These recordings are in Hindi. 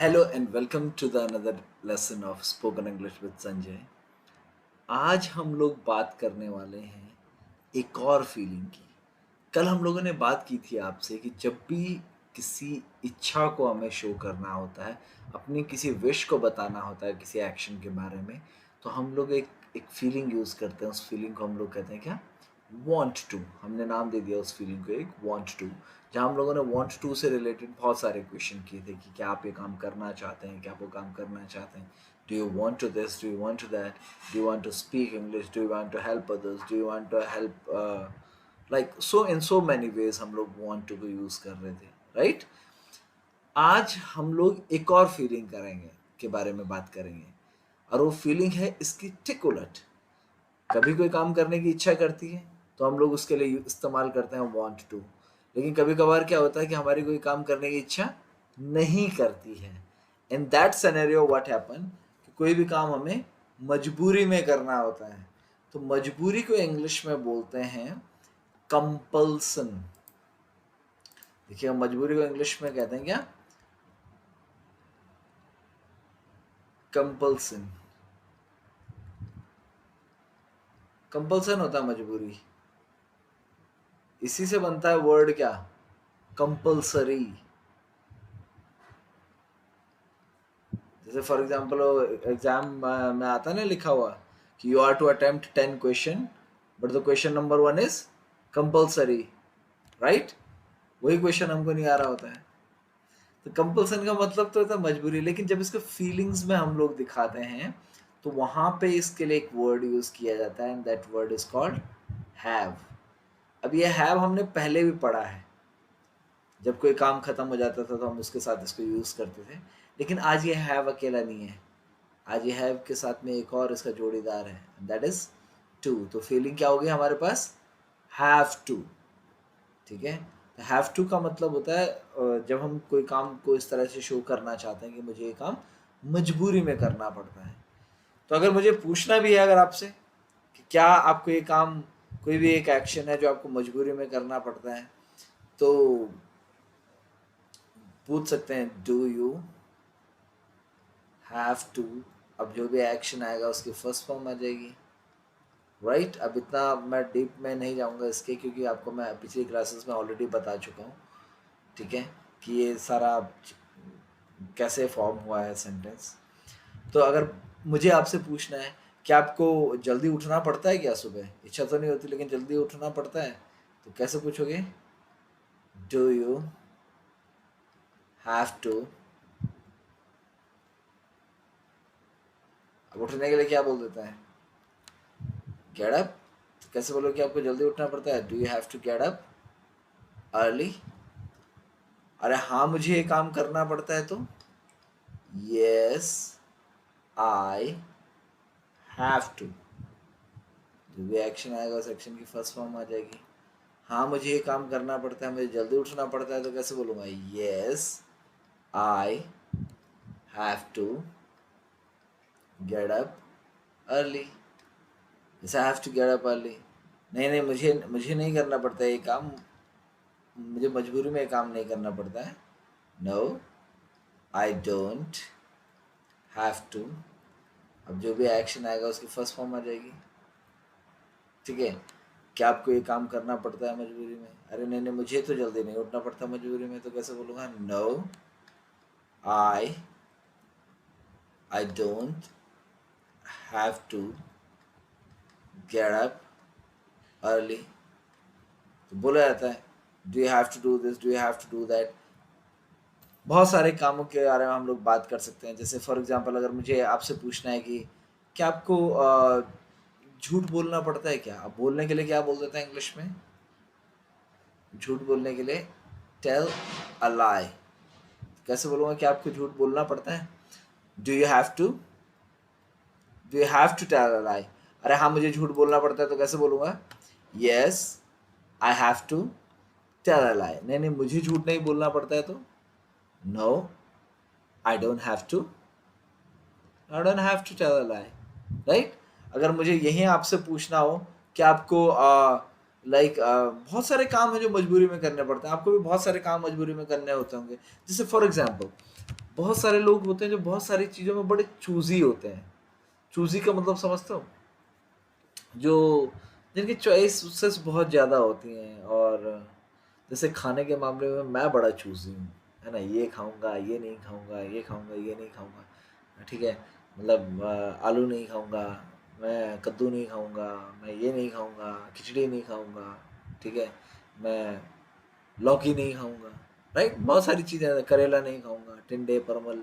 Hello and welcome to the another lesson of Spoken English with Sanjay. आज हम लोग बात करने वाले हैं एक और फीलिंग की। कल हम लोगों ने बात की थी आपसे कि जब भी किसी इच्छा को हमें शो करना होता है, अपनी किसी विश को बताना होता है किसी एक्शन के बारे में, तो हम लोग एक एक फीलिंग यूज़ करते हैं। उस फीलिंग को हम लोग कहते हैं क्या? Want to. हमने नाम दे दिया उस फीलिंग को एक वांट टू। जहाँ हम लोगों ने वांट टू से रिलेटेड बहुत सारे क्वेश्चन किए थे कि क्या आप ये काम करना चाहते हैं, क्या आप वो काम करना चाहते हैं, do you want to this, do you want to that, do you want to speak English, do you want to help others, do you want to help, like so in so many ways हम लोग वांट टू को यूज़ कर रहे थे, राइट? आज हम लोग एक और फीलिंग करेंगे के बारे में बात करेंगे, और वो फीलिंग है इसकी ठीक उलट। कभी कोई काम करने की इच्छा करती है तो हम लोग उसके लिए इस्तेमाल करते हैं वांट टू। लेकिन कभी कभार क्या होता है कि हमारी कोई काम करने की इच्छा नहीं करती है। In that scenario what happen, कि कोई भी काम हमें मजबूरी में करना होता है, तो मजबूरी को इंग्लिश में बोलते हैं कंपल्सन। देखिए, मजबूरी को इंग्लिश में कहते हैं क्या? कंपल्सन। कंपल्सन होता है मजबूरी। इसी से बनता है वर्ड क्या? कंपल्सरी। जैसे फॉर एग्जाम्पल एग्जाम में आता है ना लिखा हुआ कि you are to attempt 10 question but the question number 1 is compulsory, right? वही क्वेश्चन हमको नहीं आ रहा होता है। तो कंपल्सन का मतलब तो होता है मजबूरी, लेकिन जब इसको फीलिंग्स में हम लोग दिखाते हैं तो वहां पे इसके लिए एक वर्ड यूज किया जाता है, and that word is called have. अब ये हैव हमने पहले भी पढ़ा है। जब कोई काम खत्म हो जाता था तो हम उसके साथ इसको यूज करते थे, लेकिन आज ये हैव अकेला नहीं है। आज ये हैव के साथ में एक और इसका जोड़ीदार है, दैट इज टू। तो फीलिंग क्या होगी हमारे पास? Have to. ठीक है, तो हैव टू का मतलब होता है जब हम कोई काम को इस तरह से शो करना चाहते हैं कि मुझे ये काम मजबूरी में करना पड़ता है। तो अगर मुझे पूछना भी है अगर आपसे कि क्या आपको ये काम, कोई भी एक एक्शन है जो आपको मजबूरी में करना पड़ता है, तो पूछ सकते हैं डू यू हैव टू। अब जो भी एक्शन आएगा उसकी फर्स्ट फॉर्म आ जाएगी, राइट? अब इतना मैं डीप में नहीं जाऊंगा इसके, क्योंकि आपको मैं पिछली क्लासेस में ऑलरेडी बता चुका हूँ, ठीक है, कि ये सारा कैसे फॉर्म हुआ है सेंटेंस। तो अगर मुझे आपसे पूछना है कि आपको जल्दी उठना पड़ता है क्या सुबह? इच्छा तो नहीं होती लेकिन जल्दी उठना पड़ता है, तो कैसे पूछोगे? Do you have to. अब उठने के लिए क्या बोल देता है? Get up. तो कैसे बोलो कि आपको जल्दी उठना पड़ता है? Do you have to get up early. अरे हाँ, मुझे ये काम करना पड़ता है तो यस आई हैव टू। जो भी एक्शन आएगा उस एक्शन की फर्स्ट फॉर्म आ जाएगी। हाँ, मुझे ये काम करना पड़ता है, मुझे जल्दी उठना पड़ता है, तो कैसे बोलूँगा? Yes I have to get up early. जैसे I have to get up early, नहीं नहीं, मुझे नहीं करना पड़ता है ये काम, मुझे मजबूरी में ये काम नहीं करना पड़ता है। No I don't have to. अब जो भी एक्शन आएगा उसकी फर्स्ट फॉर्म आ जाएगी, ठीक है? क्या आपको ये काम करना पड़ता है मजबूरी में? अरे नहीं नहीं, मुझे तो जल्दी नहीं उठना पड़ता मजबूरी में, तो कैसे बोलूँगा? No I don't have to get up early. तो बोला जाता है do you have to do this, do you have to do that. बहुत सारे कामों के बारे में हम लोग बात कर सकते हैं। जैसे फॉर एग्जांपल अगर मुझे आपसे पूछना है कि क्या आपको झूठ बोलना पड़ता है क्या? अब बोलने के लिए क्या बोल देते हैं इंग्लिश में? झूठ बोलने के लिए टेल अ लाई। कैसे बोलूँगा कि आपको झूठ बोलना पड़ता है? Do you have to tell a lie. अरे हाँ, मुझे झूठ बोलना पड़ता है, तो कैसे बोलूँगा? Yes I have to tell a lie. नहीं नहीं, मुझे झूठ नहीं बोलना पड़ता है, तो no I don't have to tell a lie, right? अगर मुझे यही आपसे पूछना हो कि आपको बहुत सारे काम हैं जो मजबूरी में करने पड़ते हैं, आपको भी बहुत सारे काम मजबूरी में करने होते होंगे। जैसे फॉर एग्जांपल बहुत सारे लोग होते हैं जो बहुत सारी चीज़ों में बड़े चूज़ी होते हैं। चूज़ी का मतलब समझते हो? जो जिनकी चॉइसेस बहुत ज़्यादा होती हैं, और जैसे खाने के मामले में मैं बड़ा चूज़ी हूँ, है ना? ये खाऊँगा, ये नहीं खाऊँगा, ये खाऊँगा, ये नहीं खाऊँगा, ठीक है? मतलब आलू नहीं खाऊँगा, मैं कद्दू नहीं खाऊँगा, मैं ये नहीं खाऊँगा, खिचड़ी नहीं खाऊँगा, ठीक है? मैं लौकी नहीं खाऊँगा, राइट? बहुत सारी चीज़ें हैं, करेला नहीं खाऊँगा, टिंडे, परवल,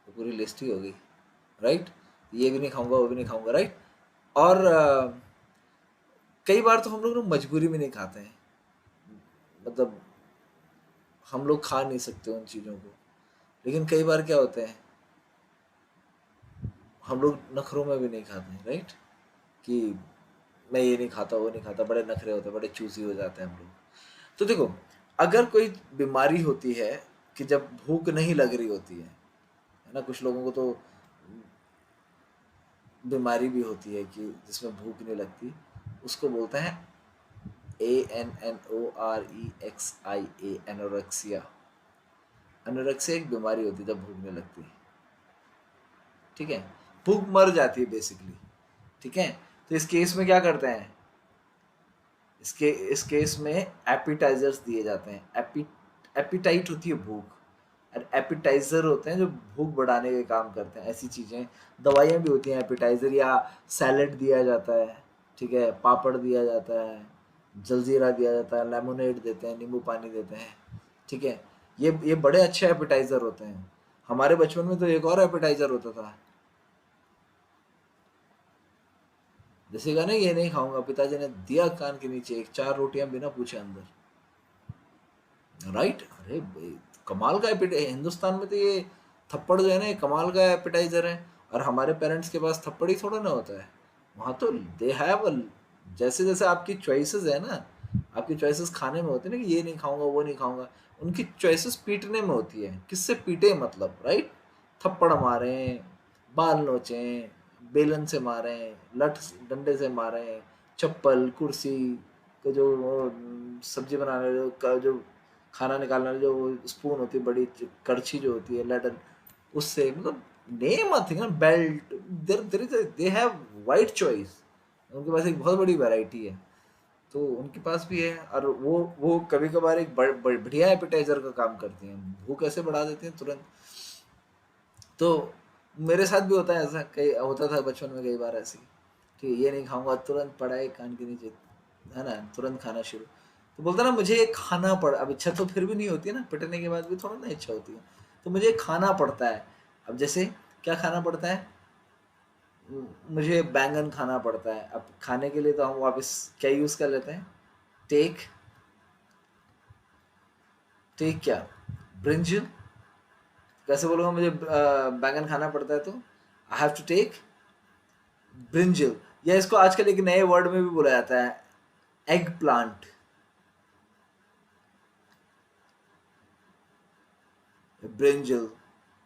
तो पूरी लिस्ट ही होगी, राइट? ये भी नहीं खाऊँगा, वो भी नहीं खाऊँगा, राइट? और कई बार तो हम लोग ना मजबूरी में नहीं खाते हैं, मतलब हम लोग खा नहीं सकते उन चीज़ों को, लेकिन कई बार क्या होता है, हम लोग नखरों में भी नहीं खाते हैं, राइट? कि मैं ये नहीं खाता, वो नहीं खाता, बड़े नखरे होते हैं, बड़े चूजी हो जाते हैं हम लोग। तो देखो, अगर कोई बीमारी होती है कि जब भूख नहीं लग रही होती है ना, कुछ लोगों को तो बीमारी भी होती है कि जिसमें भूख नहीं लगती, उसको बोलते हैं ANNOREXIA, एनोरेक्सिया। एनोरेक्सिया एक बीमारी होती है जब भूख नहीं लगती, ठीक है? भूख मर जाती है बेसिकली, ठीक है? तो इस केस में क्या करते हैं, इस केस में एपिटाइजर्स दिए जाते हैं। एपिटाइट होती है भूख, और एपिटाइजर होते हैं जो भूख बढ़ाने के काम करते हैं। ऐसी चीज़ें, दवाइयाँ भी होती हैं एपिटाइजर, या सैलेड दिया जाता है, ठीक है? पापड़ दिया जाता है, जलजीरा दिया जाता है, लेमोनेड देते हैं, नींबू पानी देते हैं, ठीक है? ये बड़े अच्छे एपिटाइजर होते हैं। हमारे बचपन में तो एक और एपिटाइजर होता था, जैसे कहा ना, ये नहीं खाऊंगा, पिताजी ने दिया कान के नीचे एक 4 रोटियां बिना पूछे अंदर, राइट? अरे कमाल का हिंदुस्तान में तो ये थप्पड़ जो है ना, ये कमाल का एपिटाइजर है। और हमारे पेरेंट्स के पास थप्पड़ ही थोड़ा ना होता है, वहाँ तो दे हैव, जैसे जैसे आपकी चॉइसेस है ना, आपकी चॉइसेस खाने में होती है ना, कि ये नहीं खाऊंगा, वो नहीं खाऊंगा, उनकी चॉइसेस पीटने में होती है। किससे पीटे मतलब, राइट? थप्पड़ मारे, बाल नोचे, बेलन से मारे, लठ डंडे से मारे, चप्पल, कुर्सी का जो सब्जी बनाने जो खाना निकालने वाली जो स्पून होती है, बड़ी कड़छी जो होती है, लैडर, उससे, मतलब नेम आई थिंक ना, belt, there is, they have wide choice. उनके पास एक बहुत बड़ी वैरायटी है, तो उनके पास भी है। और वो कभी कभार एक बढ़िया एपिटाइजर का काम करती हैं, भूख ऐसे बढ़ा देती हैं तुरंत। तो मेरे साथ भी होता है ऐसा, कई होता था बचपन में कई बार ऐसे, ठीक है? ये नहीं खाऊंगा, तुरंत पड़ा है कान के नीचे, है ना, तुरंत खाना शुरू। तो बोलता ना, मुझे ये खाना पड़, अब इच्छा तो फिर भी नहीं होती है ना, पिटने के बाद भी थोड़ा ना इच्छा होती है, तो मुझे खाना पड़ता है। अब जैसे क्या खाना पड़ता है, मुझे बैंगन खाना पड़ता है। अब खाने के लिए तो हम वापस क्या यूज़ कर लेते हैं, टेक, टेक क्या, ब्रिंजल। कैसे बोलूँगा, मुझे बैंगन खाना पड़ता है तो I have to take brinjal. या इसको आजकल एक नए वर्ड में भी बोला जाता है, एग प्लांट, ब्रिंजल,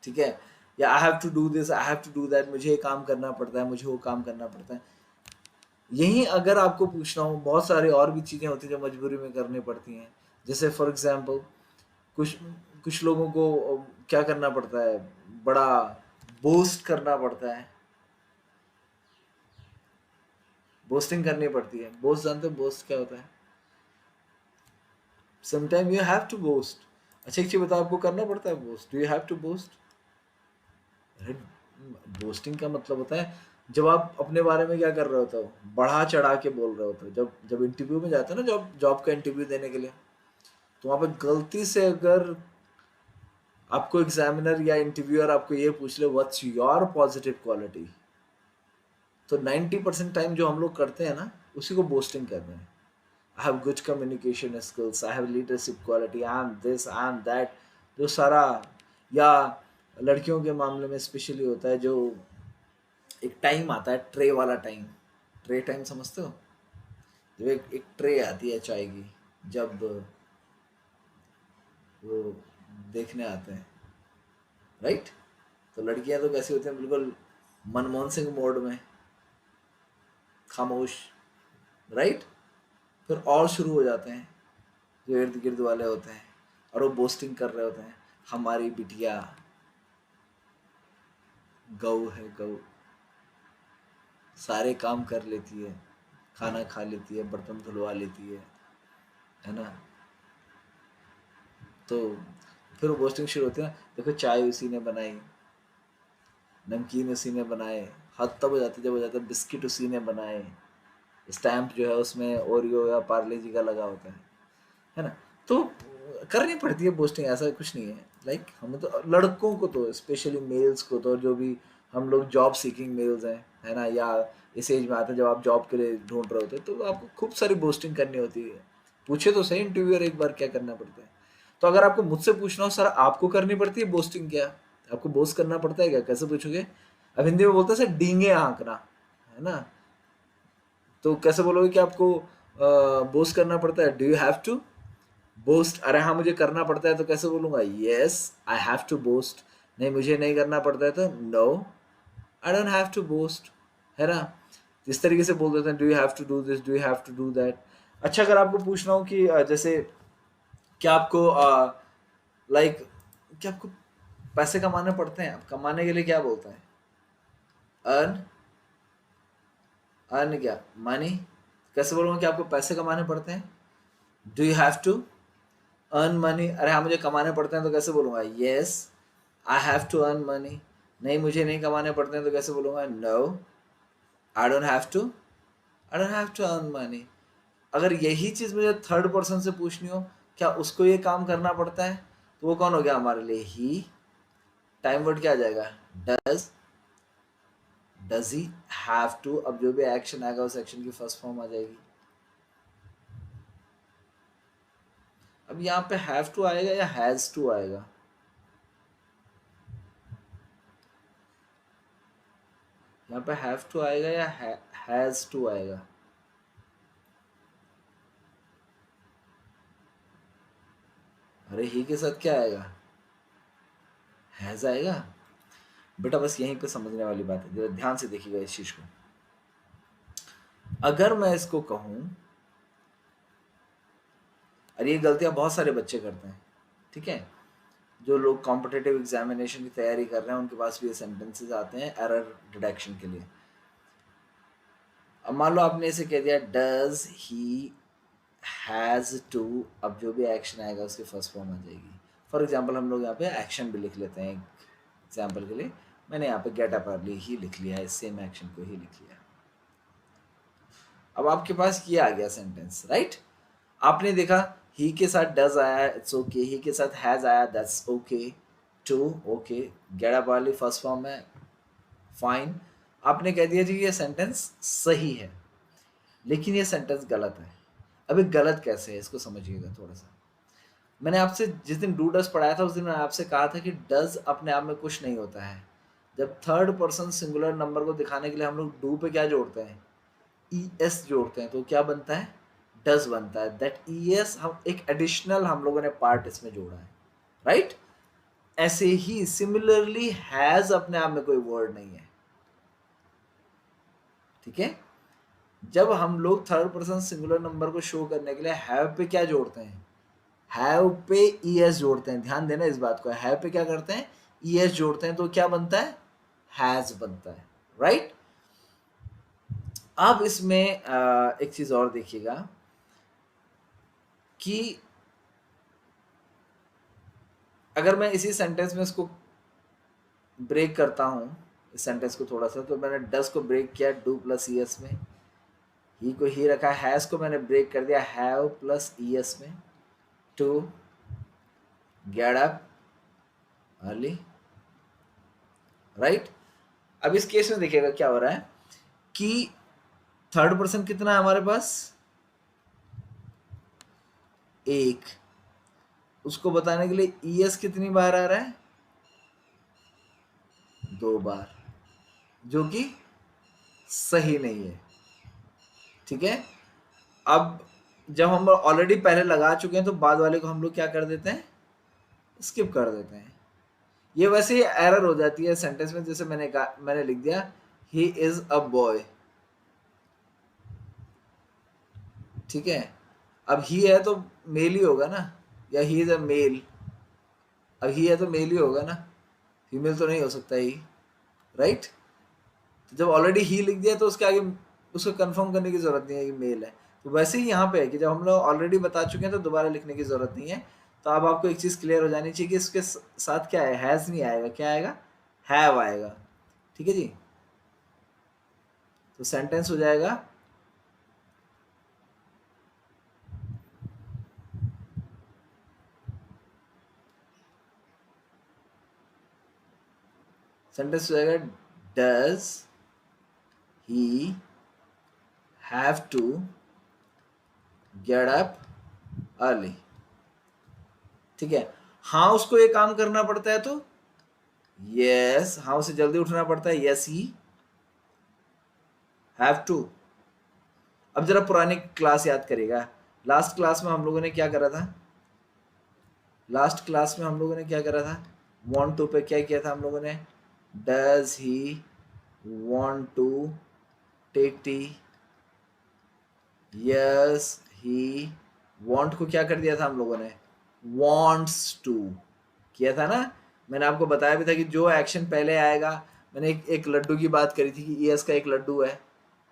ठीक है? या I have to do this, I have to do that, मुझे ये काम करना पड़ता है, मुझे वो काम करना पड़ता है। यही अगर आपको पूछना हो, बहुत सारी और भी चीज़ें होती हैं जो मजबूरी में करनी पड़ती हैं। जैसे फॉर एग्जांपल, कुछ कुछ लोगों को क्या करना पड़ता है, बड़ा बोस्ट करना पड़ता है, बोस्टिंग करनी पड़ती है। बोस्ट जानते हो बोस्ट क्या होता है? Sometime you have to boast. अच्छा एक चीज बताओ, आपको करना पड़ता है boast? Do you have to boast? अरे, बोस्टिंग का मतलब होता है जब आप अपने बारे में क्या कर रहे होते हो, बढ़ा चढ़ा के बोल रहे होते हो। जब जब इंटरव्यू में जाते हो ना, जॉब जॉब का इंटरव्यू देने के लिए, तो वहाँ पे गलती से अगर आपको एग्जामिनर या इंटरव्यूअर आपको ये पूछ ले, व्हाट्स योर पॉजिटिव क्वालिटी, तो 90% टाइम जो हम लोग करते हैं ना, उसी को बोस्टिंग कहते हैं। I have good communication skills, I have leadership quality, I am this, I am that, जो सारा। या लड़कियों के मामले में स्पेशली होता है, जो एक टाइम आता है, ट्रे वाला टाइम, ट्रे टाइम समझते हो? जब एक ट्रे आती है चाय की, जब वो देखने आते हैं, राइट? तो लड़कियां तो कैसी होती हैं, बिल्कुल मनमोहन सिंह मोड में, खामोश, राइट? फिर और शुरू हो जाते हैं जो इर्द गिर्द वाले होते हैं, और वो बोस्टिंग कर रहे होते हैं, हमारी बिटिया, गऊ है गऊ, सारे काम कर लेती है, खाना खा लेती है, बर्तन धुलवा लेती है ना। तो फिर वो बोस्टिंग शुरू होती है ना, देखो चाय उसी ने बनाई, नमकीन उसी ने बनाए, हद तब हो जाती है जब हो जाता है बिस्किट उसी ने बनाए, स्टैम्प जो है उसमें ओरियो या पार्ले जी का लगा होता है ना। तो करनी पड़ती है बोस्टिंग, ऐसा कुछ नहीं है। लाइक हम तो लड़कों को तो स्पेशली मेल्स को तो, जो भी हम लोग जॉब सीकिंग मेल्स हैं, है ना, या इस एज में आते हैं जब आप जॉब के लिए ढूंढ रहे होते हैं, तो आपको खूब सारी बोस्टिंग करनी होती है। पूछे तो सही इंटरव्यूअर एक बार क्या करना पड़ता है। तो अगर आपको मुझसे पूछना हो सर आपको करनी पड़ती है बोस्टिंग क्या, आपको बोस्ट करना पड़ता है क्या, कैसे पूछोगे? अब हिंदी में बोलते हैं सर डींगे हाँकना, है ना। तो कैसे बोलोगे कि आपको बोस्ट करना पड़ता है? Do you have to boast? अरे हाँ मुझे करना पड़ता है, तो कैसे बोलूंगा? Yes I have to boast. नहीं मुझे नहीं करना पड़ता है तो no I don't have to boast, है ना। इस तरीके से बोल देते हैं, do you have to do this, do you have to do that. अच्छा अगर आपको पूछना हो कि जैसे क्या आपको लाइक क्या आपको पैसे कमाने पड़ते हैं, आप कमाने के लिए क्या बोलते हैं? अर्न, अर्न क्या? मनी। कैसे बोलूँगा कि आपको पैसे कमाने पड़ते हैं? Do you have to earn money. अरे हाँ मुझे कमाने पड़ते हैं, तो कैसे बोलूँगा? Yes I have to earn money. नहीं मुझे नहीं कमाने पड़ते हैं, तो कैसे बोलूँगा? No I don't have to, I don't have to earn money. अगर यही चीज़ मुझे थर्ड पर्सन से पूछनी हो, क्या उसको ये काम करना पड़ता है, तो वो कौन हो गया हमारे लिए? ही। टाइम वर्ड क्या आ जाएगा? Does. Does he have to, अब जो भी एक्शन आएगा उस एक्शन की फर्स्ट फॉर्म आ जाएगी। अब यहाँ पे हैव टू आएगा या हैज टू आएगा? यहाँ पे हैव टू आएगा या हैज टू आएगा? अरे ही के साथ क्या आएगा? हैज आएगा। बेटा बस यहीं पे समझने वाली बात है, जरा ध्यान से देखिएगा इस चीज को। अगर मैं इसको कहूं, और ये गलतियां बहुत सारे बच्चे करते हैं, ठीक है, जो लोग कॉम्पिटिटिव एग्जामिनेशन की तैयारी कर रहे हैं उनके पास भी ये सेंटेंसेस आते हैं एरर डिटेक्शन के लिए। अब मान लो आपने इसे कह दिया डज ही हैज टू, अब जो भी एक्शन आएगा उसकी फर्स्ट फॉर्म आ जाएगी। फॉर एग्जाम्पल हम लोग यहाँ पे एक्शन भी लिख लेते हैं एग्जाम्पल के लिए। मैंने यहाँ पे गेट अप अर्ली ही लिख लिया है, सेम एक्शन को ही लिख लिया। अब आपके पास ये आ गया सेंटेंस, राइट। आपने देखा ही के साथ डज आया, इट्स ओके, ही के साथ हैज आया, that's okay, to okay, get up early first form है, फाइन। आपने कह दिया जी ये सेंटेंस सही है, लेकिन ये सेंटेंस गलत है। अभी गलत कैसे है इसको समझिएगा थोड़ा सा। मैंने आपसे जिस दिन डू डज पढ़ाया था उस दिन मैंने आपसे कहा था कि डज अपने आप में कुछ नहीं होता है। जब थर्ड पर्सन सिंगुलर नंबर को दिखाने के लिए हम लोग डू पे क्या जोड़ते हैं? ई एस जोड़ते हैं, तो क्या बनता है? डज बनता है। दैट ई एस हम एक एडिशनल हम लोगों ने पार्ट इसमें जोड़ा है, राइट। ऐसे ही सिमिलरली हैज अपने आप में कोई वर्ड नहीं है, ठीक है। जब हम लोग थर्ड पर्सन सिंगुलर नंबर को शो करने के लिए हैव पे क्या जोड़ते हैं? हैव पे ई एस जोड़ते हैं। ध्यान देना इस बात को, हैव पे क्या करते हैं? ई एस जोड़ते हैं, तो क्या बनता है? हैज बनता है, राइट। अब इसमें एक चीज और देखिएगा कि अगर मैं इसी सेंटेंस में इसको ब्रेक करता हूं, इस सेंटेंस को थोड़ा सा, तो मैंने डस को ब्रेक किया डू प्लस ई एस में, ही को ही रखा, हैज को मैंने ब्रेक कर दिया हैव प्लस ई एस में, to get up early, right. अब इस केस में देखिएगा क्या हो रहा है कि थर्ड पर्सन कितना है हमारे पास? एक। उसको बताने के लिए ई एस कितनी बार आ रहा है? 2 बार, जो कि सही नहीं है, ठीक है। अब जब हम ऑलरेडी पहले लगा चुके हैं तो बाद वाले को हम लोग क्या कर देते हैं? स्किप कर देते हैं। ये वैसे ही एरर हो जाती है सेंटेंस में, जैसे मैंने लिख दिया ही इज अ बॉय, ठीक है। अब ही है तो मेल ही होगा ना, या ही इज अ मेल, अब ही है तो मेल ही होगा ना, फीमेल तो नहीं हो सकता ही, राइट। तो जब ऑलरेडी ही लिख दिया तो उसके आगे उसको कंफर्म करने की जरूरत नहीं है कि मेल है। तो वैसे ही यहाँ पे है कि जब हम लोग ऑलरेडी बता चुके हैं तो दोबारा लिखने की जरूरत नहीं है। तो अब आपको एक चीज़ क्लियर हो जानी चाहिए कि इसके साथ क्या है, हैज़ नहीं आएगा, क्या आएगा, हैव आएगा। ठीक है जी। तो सेंटेंस हो जाएगा सेंटेंस हो जाएगा does he have to get up early. ठीक है। हाँ उसको ये काम करना पड़ता है तो यस, हाँ उसे जल्दी उठना पड़ता है, यस ही हैव टू। अब जरा पुरानी क्लास याद करेगा। लास्ट क्लास में हम लोगों ने क्या करा था, लास्ट क्लास में हम लोगों ने क्या करा था, वांट टू पे क्या किया था हम लोगों ने, does he want to take tea, yes he want को क्या कर दिया था हम लोगों ने, वांट्स टू किया था ना। मैंने आपको बताया भी था कि जो एक्शन पहले आएगा, मैंने एक लड्डू की बात करी थी कि यस का एक लड्डू है,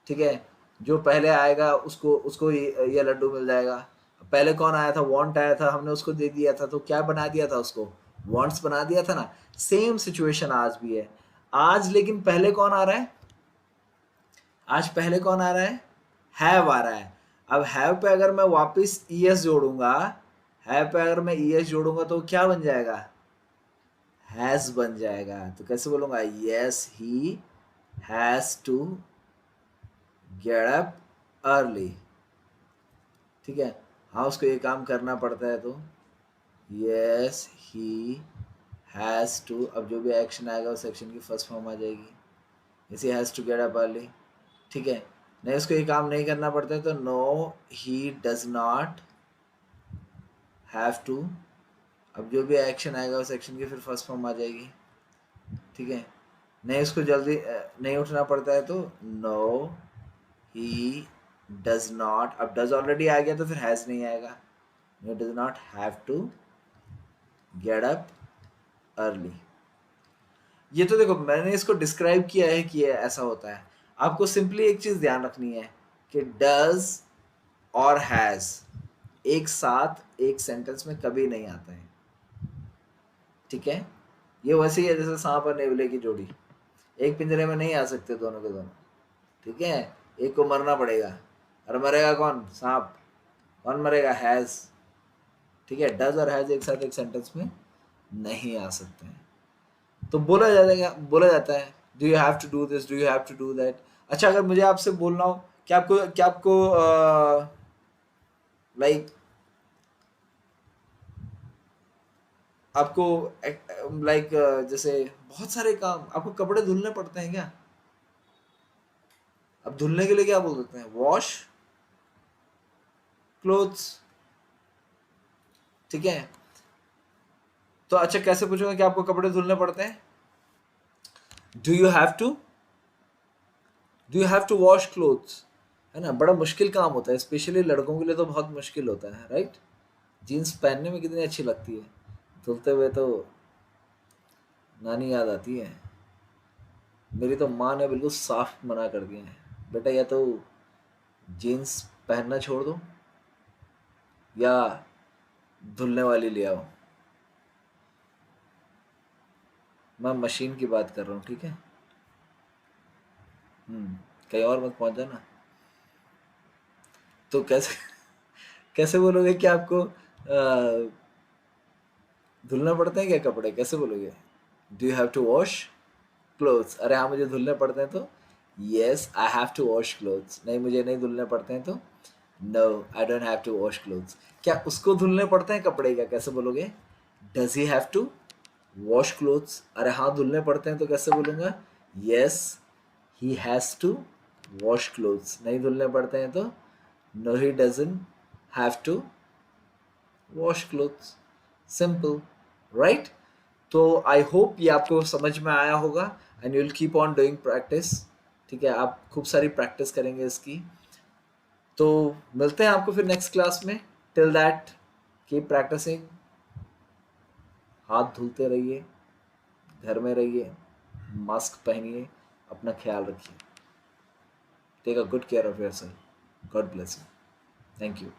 ठीक है, जो पहले आएगा उसको उसको ये लड्डू मिल जाएगा। पहले कौन आया था, वांट आया था, हमने उसको दे दिया था तो क्या बना दिया था, उसको वांट्स बना दिया था ना। सेम सिचुएशन आज भी है। आज लेकिन पहले कौन आ रहा है, आज पहले कौन आ रहा है, हैव आ रहा है। अब हैव पे अगर मैं वापस ईएस जोड़ूंगा, हैव पे अगर मैं ईएस जोड़ूंगा तो क्या बन जाएगा, हैज बन जाएगा। तो कैसे बोलूंगा, yes he has to get up early. ठीक है। हाँ उसको ये काम करना पड़ता है तो यस ही हैज टू, अब जो भी एक्शन आएगा उस एक्शन की फर्स्ट फॉर्म आ जाएगी, इसी has to get up early. ठीक है। नहीं उसको ये काम नहीं करना पड़ता है तो no he does not have to, अब जो भी एक्शन आएगा उस एक्शन की फिर फर्स्ट फॉर्म आ जाएगी। ठीक है। नहीं उसको जल्दी नहीं उठना पड़ता है तो नो ही डज नॉट, अब डज ऑलरेडी आ गया तो फिर हैज नहीं आएगा, no does not have to get up early. ये तो देखो मैंने इसको डिस्क्राइब किया है कि ये ऐसा होता है। आपको सिंपली एक चीज ध्यान रखनी है कि डज और हैज एक साथ एक सेंटेंस में कभी नहीं आता है। ठीक है। ये वैसे ही है जैसे सांप और नेवले की जोड़ी, एक पिंजरे में नहीं आ सकते दोनों के दोनों। ठीक है। एक को मरना पड़ेगा, और मरेगा कौन, सांप। कौन मरेगा, हैज। ठीक है। डज और हैज एक साथ एक सेंटेंस में नहीं आ सकते हैं। तो बोला जाता है do you have to do this, do you have to do that. अच्छा अगर मुझे आपसे बोलना हो क्या आपको लाइक आपको लाइक जैसे बहुत सारे काम, आपको कपड़े धुलने पड़ते हैं क्या, अब धुलने के लिए क्या बोल देते हैं, वॉश क्लोथ्स। ठीक है। तो अच्छा कैसे पूछूंगा कि आपको कपड़े धुलने पड़ते हैं, do you have to, do you have to wash clothes, है ना। बड़ा मुश्किल काम होता है, स्पेशली लड़कों के लिए तो बहुत मुश्किल होता है, राइट। जीन्स पहनने में कितनी अच्छी लगती है, धुलते हुए तो नानी याद आती है। मेरी तो माँ ने बिल्कुल साफ मना कर दिया है, बेटा या तो जीन्स पहनना छोड़ दो या धुलने वाली ले आओ। मैं मशीन की बात कर रहा हूँ, ठीक है। कहीं और मत पहुंच जाना। तो कैसे कैसे बोलोगे कि आपको धुलना पड़ते हैं क्या कपड़े, कैसे बोलोगे, do you have to wash clothes. अरे हाँ मुझे धुलने पड़ते हैं तो yes I have to wash clothes. नहीं मुझे नहीं धुलने पड़ते हैं तो no I don't have to wash clothes. क्या उसको धुलने पड़ते हैं कपड़े, क्या कैसे बोलोगे, does he have to wash clothes. अरे हाँ धुलने पड़ते हैं तो कैसे बोलूँगा, yes he has to wash clothes. नहीं धुलने पड़ते हैं तो no he doesn't have to wash clothes. Simple, right. तो आई होप ये आपको समझ में आया होगा and you will keep on doing practice. ठीक है। आप खूब सारी प्रैक्टिस करेंगे इसकी। तो मिलते हैं आपको फिर नेक्स्ट क्लास में। टिल दैट कीप प्रैक्टिसिंग, हाथ धुलते रहिए, घर में रहिए, मास्क पहनिए, अपना ख्याल रखिए। Take a good care of yourself. God bless you. Thank you.